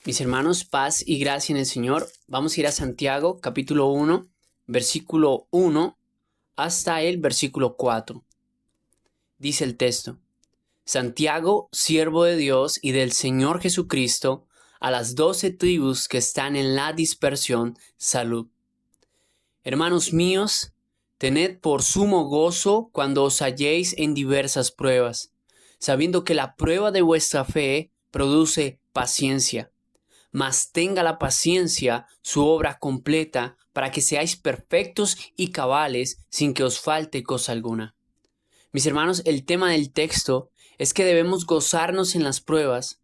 Mis hermanos, paz y gracia en el Señor. Vamos a ir a Santiago, capítulo 1, versículo 1 hasta el versículo 4. Dice el texto: Santiago, siervo de Dios y del Señor Jesucristo, a las 12 tribus que están en la dispersión, salud. Hermanos míos, tened por sumo gozo cuando os halléis en diversas pruebas, sabiendo que la prueba de vuestra fe produce paciencia. Mas tenga la paciencia su obra completa, para que seáis perfectos y cabales, sin que os falte cosa alguna. Mis hermanos, el tema del texto es que debemos gozarnos en las pruebas,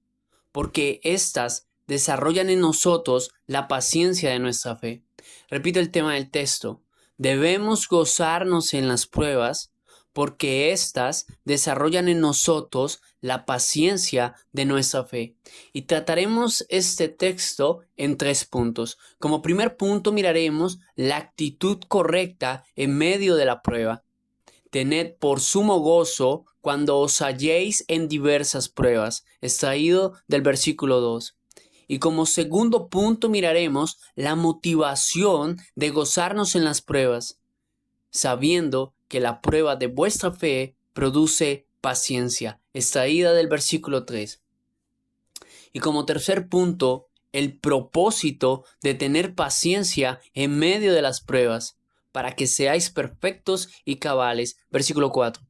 porque éstas desarrollan en nosotros la paciencia de nuestra fe. Repito el tema del texto: debemos gozarnos en las pruebas, porque éstas desarrollan en nosotros la paciencia de nuestra fe. Y trataremos este texto en 3 puntos. Como primer punto miraremos la actitud correcta en medio de la prueba. Tened por sumo gozo cuando os halléis en diversas pruebas, extraído del versículo 2. Y como segundo punto miraremos la motivación de gozarnos en las pruebas, sabiendo que la prueba de vuestra fe produce paciencia, extraída del versículo 3. Y como tercer punto, el propósito de tener paciencia en medio de las pruebas, para que seáis perfectos y cabales, versículo 4.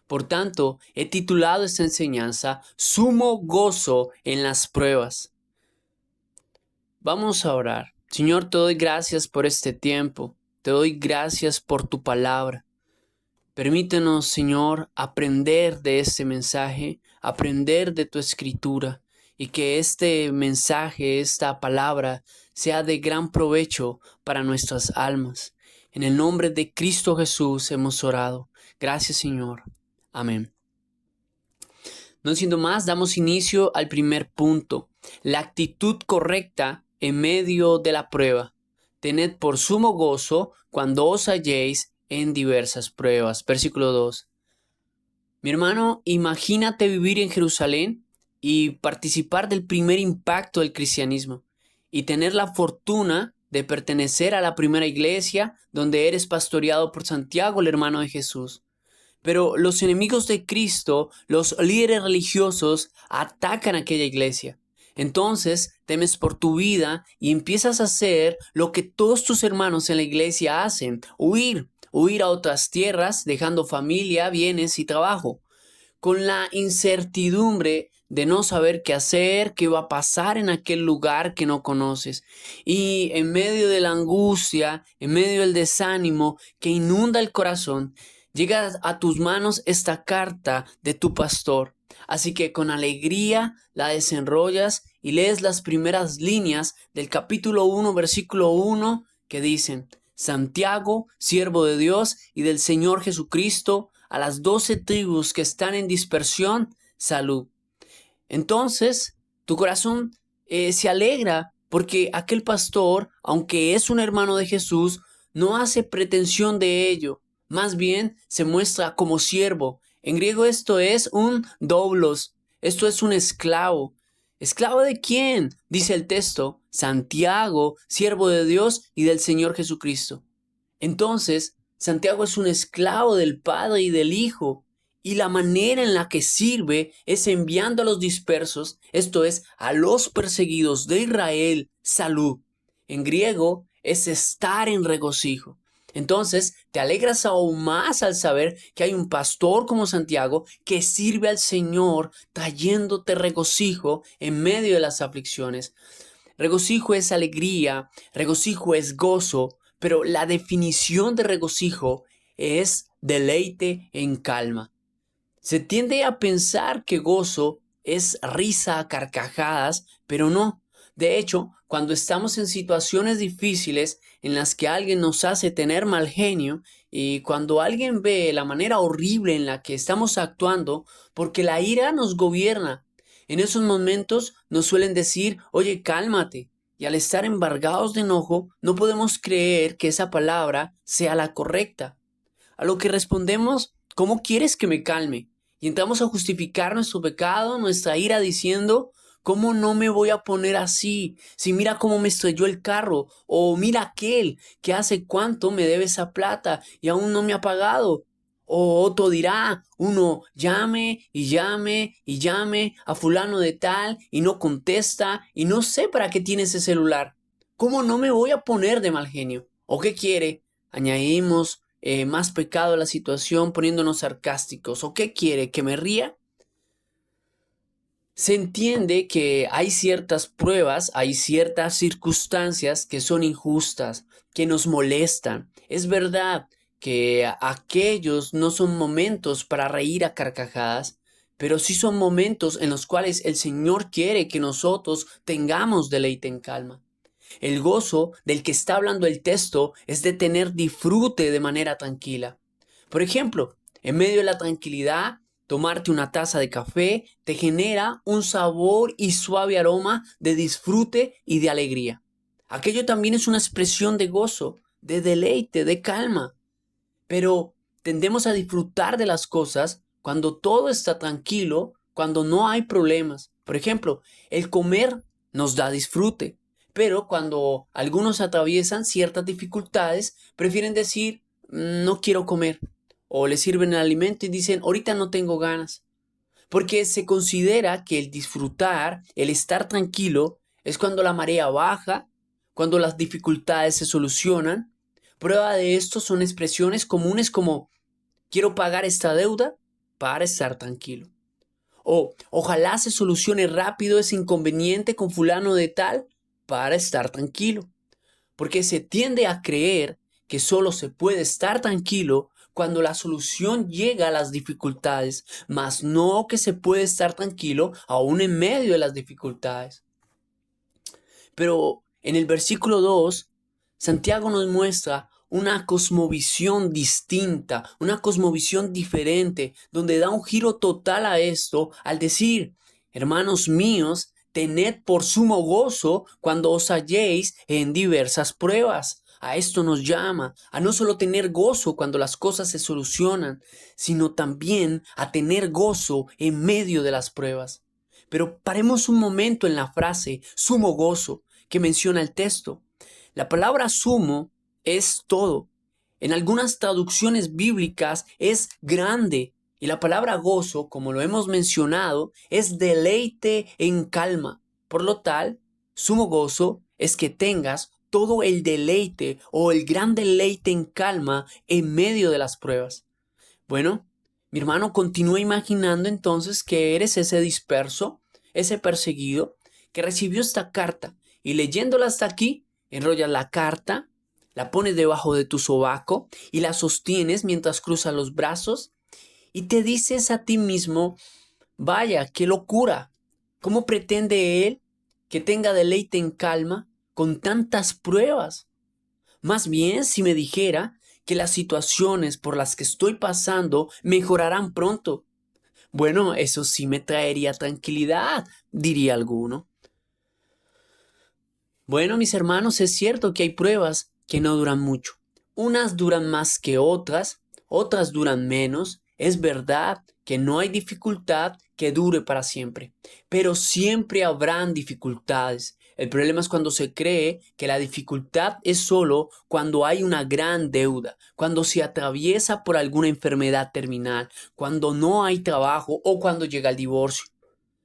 Por tanto, he titulado esta enseñanza Sumo gozo en las pruebas. Vamos a orar. Señor, te doy gracias por este tiempo. Te doy gracias por tu palabra. Permítenos, Señor, aprender de este mensaje, aprender de tu escritura, y que este mensaje, esta palabra, sea de gran provecho para nuestras almas. En el nombre de Cristo Jesús hemos orado. Gracias, Señor. Amén. No siendo más, damos inicio al primer punto: la actitud correcta en medio de la prueba. Tened por sumo gozo cuando os halléis en diversas pruebas. Versículo 2. Mi hermano, imagínate vivir en Jerusalén y participar del primer impacto del cristianismo, y tener la fortuna de pertenecer a la primera iglesia donde eres pastoreado por Santiago, el hermano de Jesús. Pero los enemigos de Cristo, los líderes religiosos, atacan aquella iglesia. Entonces temes por tu vida y empiezas a hacer lo que todos tus hermanos en la iglesia hacen: huir a otras tierras, dejando familia, bienes y trabajo, con la incertidumbre de no saber qué hacer, qué va a pasar en aquel lugar que no conoces. Y en medio de la angustia, en medio del desánimo que inunda el corazón, llega a tus manos esta carta de tu pastor. Así que con alegría la desenrollas y lees las primeras líneas del capítulo 1, versículo 1, que dicen: Santiago, siervo de Dios y del Señor Jesucristo, a las 12 tribus que están en dispersión, salud. Entonces, tu corazón se alegra, porque aquel pastor, aunque es un hermano de Jesús, no hace pretensión de ello. Más bien se muestra como siervo. En griego esto es un doulos. Esto es un esclavo. ¿Esclavo de quién? Dice el texto: Santiago, siervo de Dios y del Señor Jesucristo. Entonces, Santiago es un esclavo del Padre y del Hijo. Y la manera en la que sirve es enviando a los dispersos, esto es, a los perseguidos de Israel, salud. En griego es estar en regocijo. Entonces te alegras aún más al saber que hay un pastor como Santiago que sirve al Señor, trayéndote regocijo en medio de las aflicciones. Regocijo es alegría, regocijo es gozo, pero la definición de regocijo es deleite en calma. Se tiende a pensar que gozo es risa a carcajadas, pero no. De hecho, cuando estamos en situaciones difíciles en las que alguien nos hace tener mal genio, y cuando alguien ve la manera horrible en la que estamos actuando, porque la ira nos gobierna, en esos momentos nos suelen decir: oye, cálmate. Y al estar embargados de enojo, no podemos creer que esa palabra sea la correcta. A lo que respondemos: ¿cómo quieres que me calme? Y entramos a justificar nuestro pecado, nuestra ira, diciendo: ¿Cómo no me voy a poner así? Si mira cómo me estrelló el carro, o mira aquel que hace cuánto me debe esa plata y aún no me ha pagado. O otro dirá, uno llame y llame y llame a fulano de tal y no contesta y no sé para qué tiene ese celular. ¿Cómo no me voy a poner de mal genio? ¿O qué quiere? Añadimos más pecado a la situación poniéndonos sarcásticos. ¿O qué quiere? ¿Que me ría? Se entiende que hay ciertas pruebas, hay ciertas circunstancias que son injustas, que nos molestan. Es verdad que aquellos no son momentos para reír a carcajadas, pero sí son momentos en los cuales el Señor quiere que nosotros tengamos deleite en calma. El gozo del que está hablando el texto es de tener disfrute de manera tranquila. Por ejemplo, en medio de la tranquilidad, tomarte una taza de café te genera un sabor y suave aroma de disfrute y de alegría. Aquello también es una expresión de gozo, de deleite, de calma. Pero tendemos a disfrutar de las cosas cuando todo está tranquilo, cuando no hay problemas. Por ejemplo, el comer nos da disfrute, pero cuando algunos atraviesan ciertas dificultades, prefieren decir, no quiero comer, o les sirven el alimento y dicen, ahorita no tengo ganas, porque se considera que el disfrutar, el estar tranquilo, es cuando la marea baja, cuando las dificultades se solucionan. Prueba de esto son expresiones comunes como quiero pagar esta deuda para estar tranquilo. O ojalá se solucione rápido ese inconveniente con fulano de tal para estar tranquilo. Porque se tiende a creer que solo se puede estar tranquilo cuando la solución llega a las dificultades, mas no que se puede estar tranquilo aún en medio de las dificultades. Pero en el versículo 2, Santiago nos muestra una cosmovisión distinta, una cosmovisión diferente, donde da un giro total a esto al decir, hermanos míos, tened por sumo gozo cuando os halléis en diversas pruebas. A esto nos llama, a no solo tener gozo cuando las cosas se solucionan, sino también a tener gozo en medio de las pruebas. Pero paremos un momento en la frase sumo gozo que menciona el texto. La palabra sumo es todo. En algunas traducciones bíblicas es grande y la palabra gozo, como lo hemos mencionado, es deleite en calma. Por lo tal, sumo gozo es que tengas todo el deleite o el gran deleite en calma en medio de las pruebas. Bueno, mi hermano, continúa imaginando entonces que eres ese disperso, ese perseguido, que recibió esta carta y leyéndola hasta aquí, enrollas la carta, la pones debajo de tu sobaco y la sostienes mientras cruzas los brazos y te dices a ti mismo, vaya, qué locura, ¿cómo pretende él que tenga deleite en calma con tantas pruebas? Más bien si me dijera que las situaciones por las que estoy pasando mejorarán pronto. Bueno, eso sí me traería tranquilidad, diría alguno. Bueno, mis hermanos, es cierto que hay pruebas que no duran mucho. Unas duran más que otras duran menos. Es verdad que no hay dificultad que dure para siempre, pero siempre habrán dificultades. El problema es cuando se cree que la dificultad es solo cuando hay una gran deuda, cuando se atraviesa por alguna enfermedad terminal, cuando no hay trabajo o cuando llega el divorcio.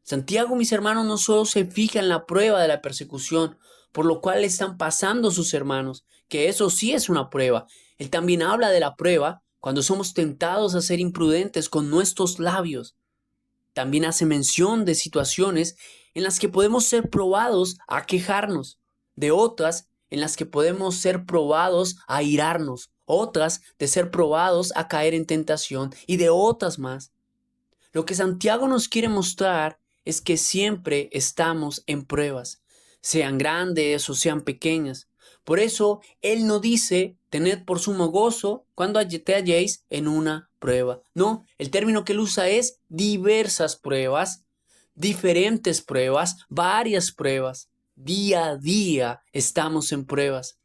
Santiago, mis hermanos, no solo se fija en la prueba de la persecución, por lo cual le están pasando sus hermanos, que eso sí es una prueba. Él también habla de la prueba cuando somos tentados a ser imprudentes con nuestros labios. También hace mención de situaciones en las que podemos ser probados a quejarnos, de otras en las que podemos ser probados a irarnos, otras de ser probados a caer en tentación y de otras más. Lo que Santiago nos quiere mostrar es que siempre estamos en pruebas, sean grandes o sean pequeñas. Por eso Él no dice, tened por sumo gozo cuando te halléis en una prueba. No, el término que Él usa es diversas pruebas, diferentes pruebas, varias pruebas. Día a día estamos en pruebas.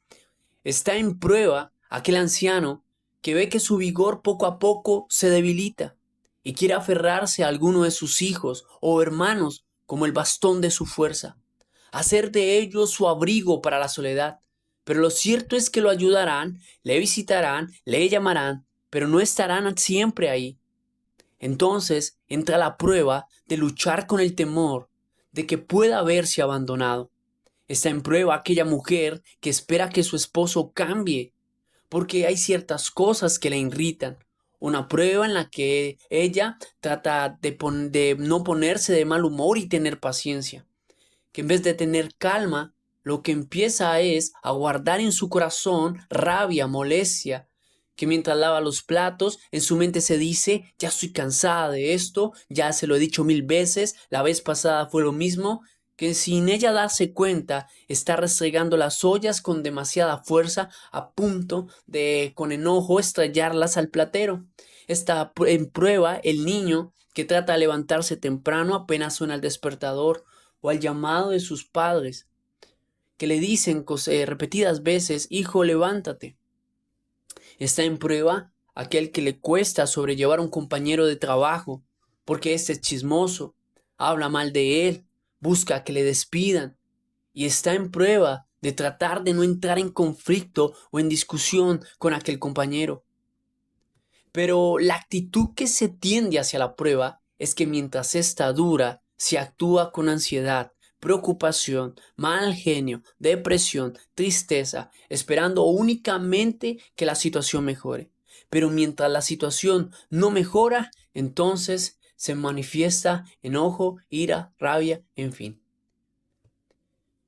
Está en prueba aquel anciano que ve que su vigor poco a poco se debilita y quiere aferrarse a alguno de sus hijos o hermanos como el bastón de su fuerza, hacer de ellos su abrigo para la soledad. Pero lo cierto es que lo ayudarán, le visitarán, le llamarán, pero no estarán siempre ahí. Entonces entra la prueba de luchar con el temor de que pueda verse abandonado. Está en prueba aquella mujer que espera que su esposo cambie, porque hay ciertas cosas que le irritan. Una prueba en la que ella trata de no ponerse de mal humor y tener paciencia. Que en vez de tener calma, lo que empieza es a guardar en su corazón rabia, molestia. Que mientras lava los platos, en su mente se dice, ya estoy cansada de esto, ya se lo he dicho 1000 veces, la vez pasada fue lo mismo, que sin ella darse cuenta está restregando las ollas con demasiada fuerza a punto de con enojo estrellarlas al platero. Está en prueba el niño que trata de levantarse temprano apenas suena el despertador o al llamado de sus padres que le dicen repetidas veces, hijo, levántate. Está en prueba aquel que le cuesta sobrellevar a un compañero de trabajo porque éste es chismoso, habla mal de él, busca que le despidan y está en prueba de tratar de no entrar en conflicto o en discusión con aquel compañero. Pero la actitud que se tiende hacia la prueba es que mientras esta dura, se actúa con ansiedad, preocupación, mal genio, depresión, tristeza, esperando únicamente que la situación mejore. Pero mientras la situación no mejora, entonces se manifiesta enojo, ira, rabia, en fin.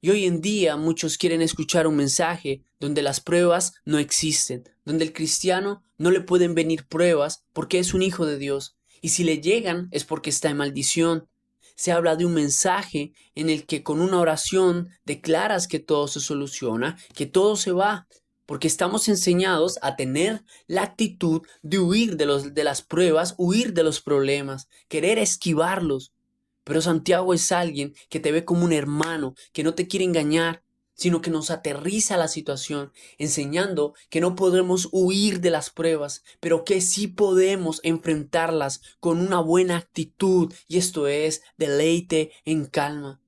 Y hoy en día muchos quieren escuchar un mensaje donde las pruebas no existen, donde el cristiano no le pueden venir pruebas porque es un hijo de Dios, y si le llegan es porque está en maldición. Se habla de un mensaje en el que con una oración declaras que todo se soluciona, que todo se va, porque estamos enseñados a tener la actitud de huir de las pruebas, huir de los problemas, querer esquivarlos. Pero Santiago es alguien que te ve como un hermano, que no te quiere engañar, sino que nos aterriza la situación, enseñando que no podemos huir de las pruebas, pero que sí podemos enfrentarlas con una buena actitud, y esto es deleite en calma,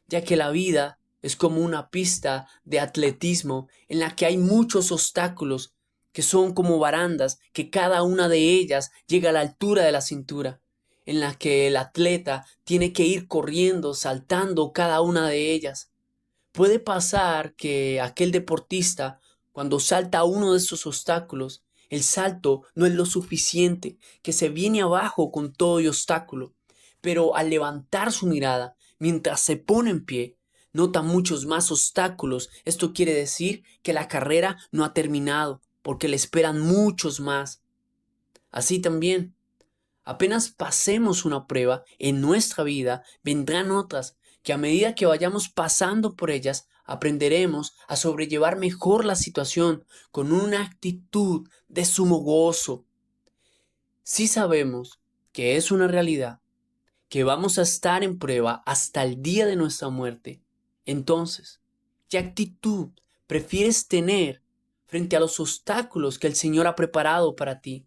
ya que la vida es como una pista de atletismo en la que hay muchos obstáculos, que son como barandas, que cada una de ellas llega a la altura de la cintura, en la que el atleta tiene que ir corriendo, saltando cada una de ellas. Puede pasar que aquel deportista, cuando salta uno de esos obstáculos, el salto no es lo suficiente, que se viene abajo con todo y obstáculo, pero al levantar su mirada, mientras se pone en pie, nota muchos más obstáculos. Esto quiere decir que la carrera no ha terminado, porque le esperan muchos más. Así también, apenas pasemos una prueba en nuestra vida, vendrán otras que a medida que vayamos pasando por ellas, aprenderemos a sobrellevar mejor la situación con una actitud de sumo gozo. Si sabemos que es una realidad, que vamos a estar en prueba hasta el día de nuestra muerte, entonces, ¿qué actitud prefieres tener frente a los obstáculos que el Señor ha preparado para ti?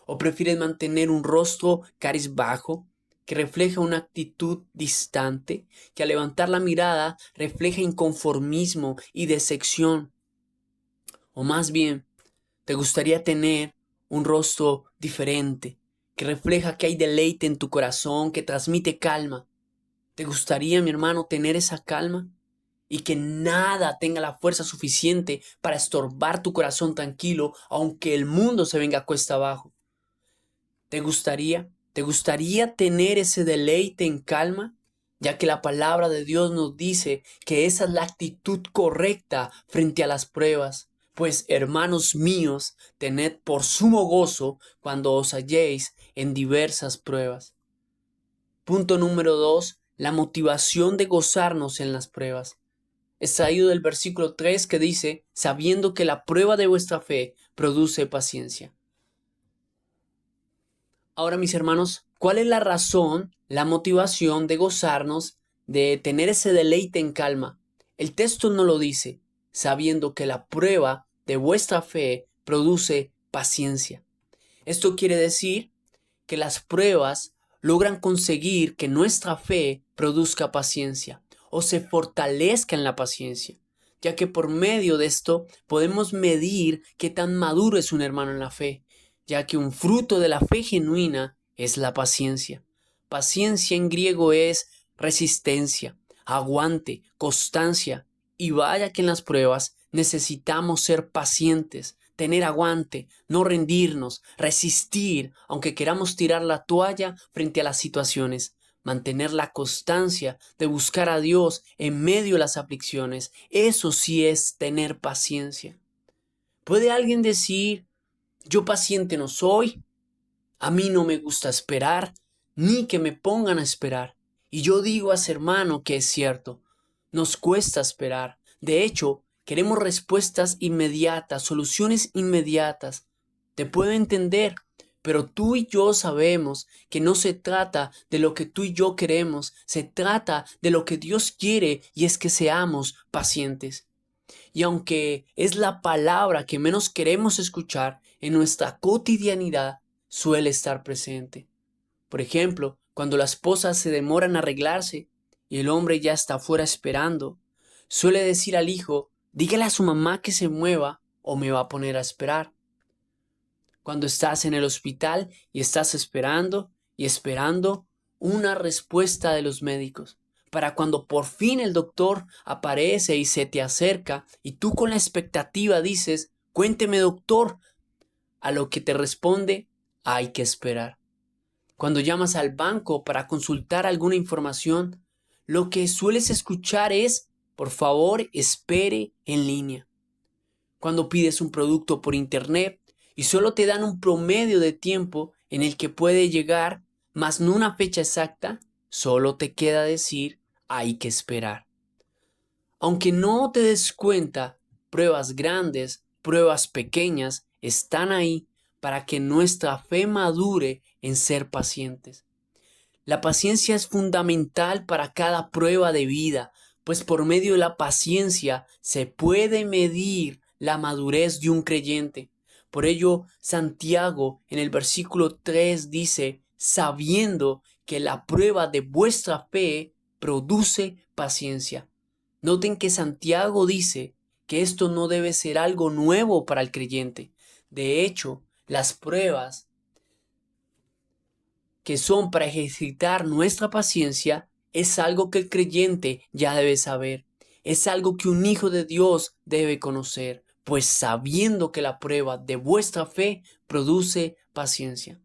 ¿O prefieres mantener un rostro cabizbajo que refleja una actitud distante, que al levantar la mirada refleja inconformismo y decepción? ¿O más bien, te gustaría tener un rostro diferente, que refleja que hay deleite en tu corazón, que transmite calma? ¿Te gustaría, mi hermano, tener esa calma? Y que nada tenga la fuerza suficiente para estorbar tu corazón tranquilo, aunque el mundo se venga a cuesta abajo. ¿Te gustaría? ¿Te gustaría tener ese deleite en calma? Ya que la palabra de Dios nos dice que esa es la actitud correcta frente a las pruebas. Pues, hermanos míos, tened por sumo gozo cuando os halléis en diversas pruebas. Punto número 2. La motivación de gozarnos en las pruebas. Extraído del versículo 3 que dice, sabiendo que la prueba de vuestra fe produce paciencia. Ahora, mis hermanos, ¿cuál es la razón, la motivación de gozarnos, de tener ese deleite en calma? El texto no lo dice, sabiendo que la prueba de vuestra fe produce paciencia. Esto quiere decir que las pruebas logran conseguir que nuestra fe produzca paciencia o se fortalezca en la paciencia, ya que por medio de esto podemos medir qué tan maduro es un hermano en la fe, ya que un fruto de la fe genuina es la paciencia. Paciencia en griego es resistencia, aguante, constancia, y vaya que en las pruebas necesitamos ser pacientes, tener aguante, no rendirnos, resistir, aunque queramos tirar la toalla frente a las situaciones, mantener la constancia de buscar a Dios en medio de las aflicciones. Eso sí es tener paciencia. ¿Puede alguien decir, yo paciente no soy? A mí no me gusta esperar, ni que me pongan a esperar. Y yo digo a ese hermano que es cierto, nos cuesta esperar. De hecho, queremos respuestas inmediatas, soluciones inmediatas. Te puedo entender, pero tú y yo sabemos que no se trata de lo que tú y yo queremos, se trata de lo que Dios quiere y es que seamos pacientes. Y aunque es la palabra que menos queremos escuchar en nuestra cotidianidad, suele estar presente. Por ejemplo, cuando la esposa se demora en arreglarse y el hombre ya está afuera esperando, suele decir al hijo, dígale a su mamá que se mueva o me va a poner a esperar. Cuando estás en el hospital y estás esperando y esperando una respuesta de los médicos, para cuando por fin el doctor aparece y se te acerca y tú con la expectativa dices, cuénteme doctor, a lo que te responde, hay que esperar. Cuando llamas al banco para consultar alguna información, lo que sueles escuchar es, por favor, espere en línea. Cuando pides un producto por internet y solo te dan un promedio de tiempo en el que puede llegar, más no una fecha exacta, solo te queda decir, hay que esperar. Aunque no te des cuenta, pruebas grandes, pruebas pequeñas, están ahí para que nuestra fe madure en ser pacientes. La paciencia es fundamental para cada prueba de vida, pues por medio de la paciencia se puede medir la madurez de un creyente. Por ello, Santiago en el versículo 3 dice, sabiendo que la prueba de vuestra fe produce paciencia. Noten que Santiago dice que esto no debe ser algo nuevo para el creyente. De hecho, las pruebas que son para ejercitar nuestra paciencia es algo que el creyente ya debe saber. Es algo que un hijo de Dios debe conocer, pues sabiendo que la prueba de vuestra fe produce paciencia.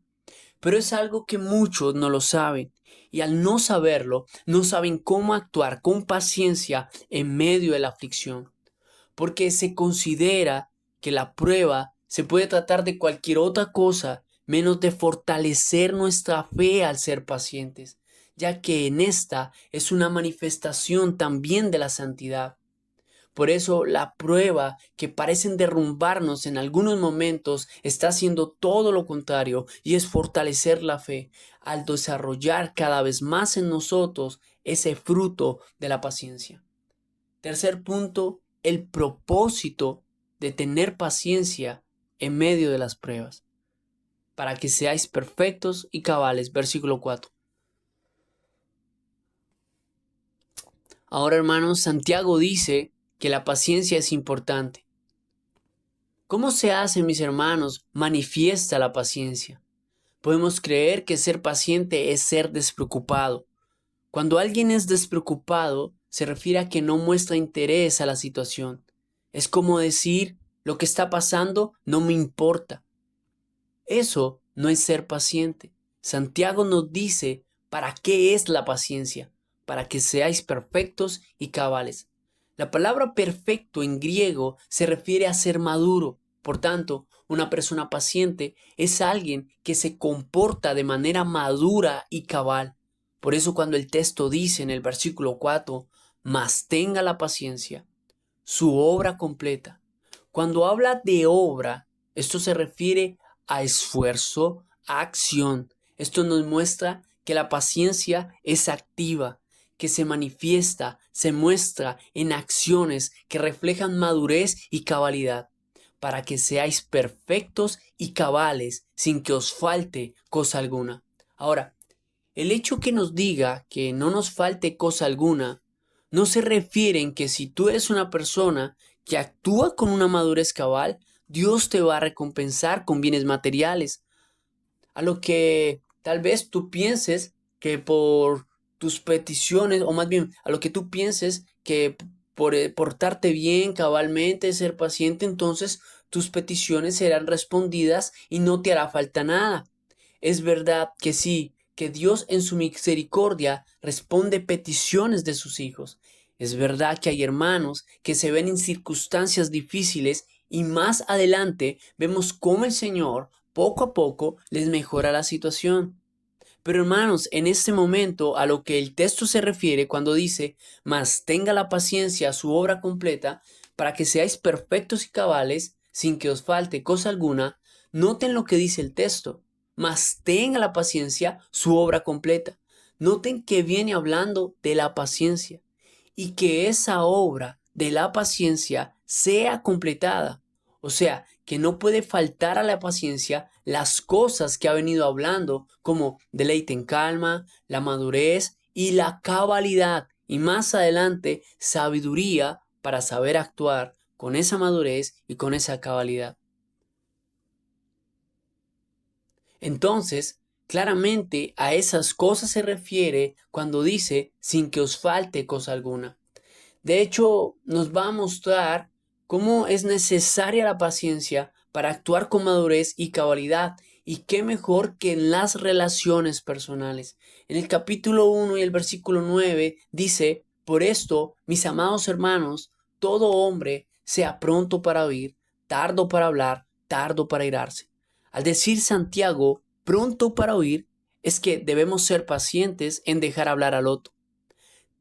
Pero es algo que muchos no lo saben y al no saberlo, no saben cómo actuar con paciencia en medio de la aflicción, porque se considera que la prueba se puede tratar de cualquier otra cosa menos de fortalecer nuestra fe al ser pacientes, ya que en esta es una manifestación también de la santidad. Por eso la prueba que parecen derrumbarnos en algunos momentos está haciendo todo lo contrario y es fortalecer la fe al desarrollar cada vez más en nosotros ese fruto de la paciencia. Tercer punto, el propósito de tener paciencia en medio de las pruebas, para que seáis perfectos y cabales. Versículo 4. Ahora, hermanos, Santiago dice que la paciencia es importante. ¿Cómo se hace, mis hermanos, manifiesta la paciencia? Podemos creer que ser paciente es ser despreocupado. Cuando alguien es despreocupado, se refiere a que no muestra interés a la situación. Es como decir, lo que está pasando no me importa. Eso no es ser paciente. Santiago nos dice para qué es la paciencia, para que seáis perfectos y cabales. La palabra perfecto en griego se refiere a ser maduro. Por tanto, una persona paciente es alguien que se comporta de manera madura y cabal. Por eso cuando el texto dice en el versículo 4, mas tenga la paciencia, su obra completa. Cuando habla de obra, esto se refiere a esfuerzo, a acción. Esto nos muestra que la paciencia es activa, que se manifiesta, se muestra en acciones que reflejan madurez y cabalidad, para que seáis perfectos y cabales sin que os falte cosa alguna. Ahora, El hecho que nos diga que no nos falte cosa alguna, no se refiere en que si tú eres una persona que actúa con una madurez cabal, Dios te va a recompensar con bienes materiales. A lo que tal vez tú pienses que por tus peticiones, o más bien a lo que tú pienses que por portarte bien, cabalmente, ser paciente, entonces tus peticiones serán respondidas y no te hará falta nada. Es verdad que sí, que Dios en su misericordia responde peticiones de sus hijos. Es verdad que hay hermanos que se ven en circunstancias difíciles y más adelante vemos cómo el Señor poco a poco les mejora la situación. Pero hermanos, en este momento a lo que el texto se refiere cuando dice, mas tenga la paciencia su obra completa, para que seáis perfectos y cabales, sin que os falte cosa alguna, noten lo que dice el texto, mas tenga la paciencia su obra completa. Noten que viene hablando de la paciencia y que esa obra de la paciencia sea completada. O sea, que no puede faltar a la paciencia las cosas que ha venido hablando, como deleite en calma, la madurez y la cabalidad, y más adelante sabiduría para saber actuar con esa madurez y con esa cabalidad. Entonces, claramente a esas cosas se refiere cuando dice sin que os falte cosa alguna. De hecho, nos va a mostrar cómo es necesaria la paciencia para actuar con madurez y cabalidad, y qué mejor que en las relaciones personales. En el capítulo 1 y el versículo 9 dice, por esto, mis amados hermanos, todo hombre sea pronto para oír, tardo para hablar, tardo para irarse. Al decir Santiago, pronto para oír, es que debemos ser pacientes en dejar hablar al otro.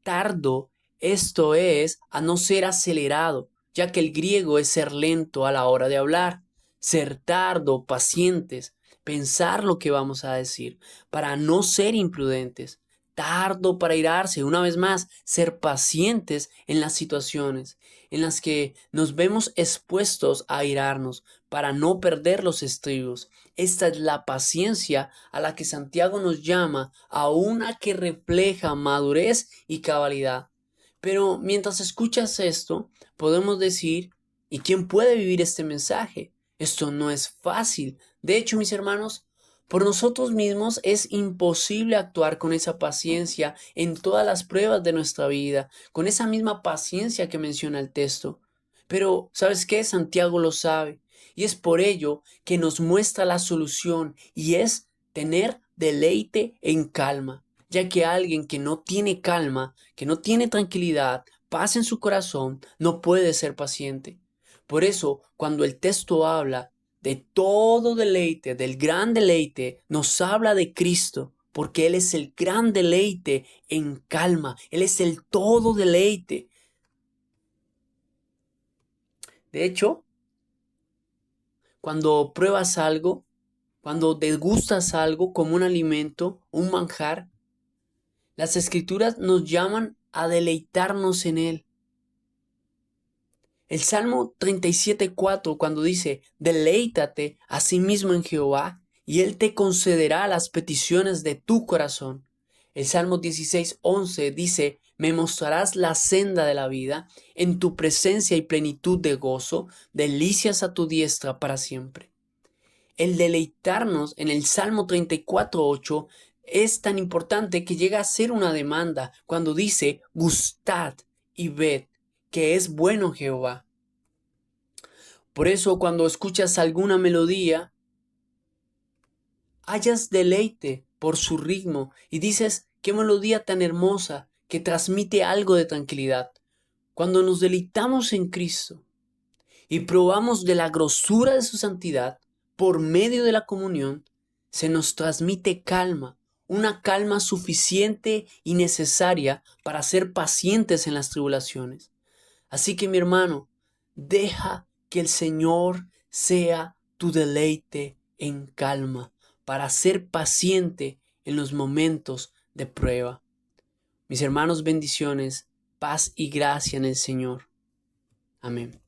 Tardo, esto es, a no ser acelerado, ya que el griego es ser lento a la hora de hablar, ser tardo, pacientes, pensar lo que vamos a decir, para no ser imprudentes, tardo para irarse, una vez más, ser pacientes en las situaciones en las que nos vemos expuestos a irarnos, para no perder los estribos. Esta es la paciencia a la que Santiago nos llama, a una que refleja madurez y cabalidad. Pero mientras escuchas esto, podemos decir, ¿y quién puede vivir este mensaje? Esto no es fácil. De hecho, mis hermanos, por nosotros mismos es imposible actuar con esa paciencia en todas las pruebas de nuestra vida, con esa misma paciencia que menciona el texto. Pero, ¿sabes qué? Santiago lo sabe. Y es por ello que nos muestra la solución, y es tener deleite en calma, ya que alguien que no tiene calma, que no tiene tranquilidad, paz en su corazón, no puede ser paciente. Por eso, cuando el texto habla de todo deleite, del gran deleite, nos habla de Cristo, porque Él es el gran deleite en calma, Él es el todo deleite. De hecho, cuando pruebas algo, cuando degustas algo como un alimento, un manjar, las escrituras nos llaman a deleitarnos en él. El Salmo 37:4 cuando dice, deleítate a sí mismo en Jehová y él te concederá las peticiones de tu corazón. El Salmo 16:11 dice, me mostrarás la senda de la vida, en tu presencia y plenitud de gozo, delicias a tu diestra para siempre. El deleitarnos en el Salmo 34:8 es tan importante que llega a ser una demanda cuando dice, gustad y ved que es bueno Jehová. Por eso cuando escuchas alguna melodía, hallas deleite por su ritmo y dices, qué melodía tan hermosa que transmite algo de tranquilidad. Cuando nos deleitamos en Cristo y probamos de la grosura de su santidad por medio de la comunión, se nos transmite calma, una calma suficiente y necesaria para ser pacientes en las tribulaciones. Así que mi hermano, deja que el Señor sea tu deleite en calma para ser paciente en los momentos de prueba. Mis hermanos, bendiciones, paz y gracia en el Señor. Amén.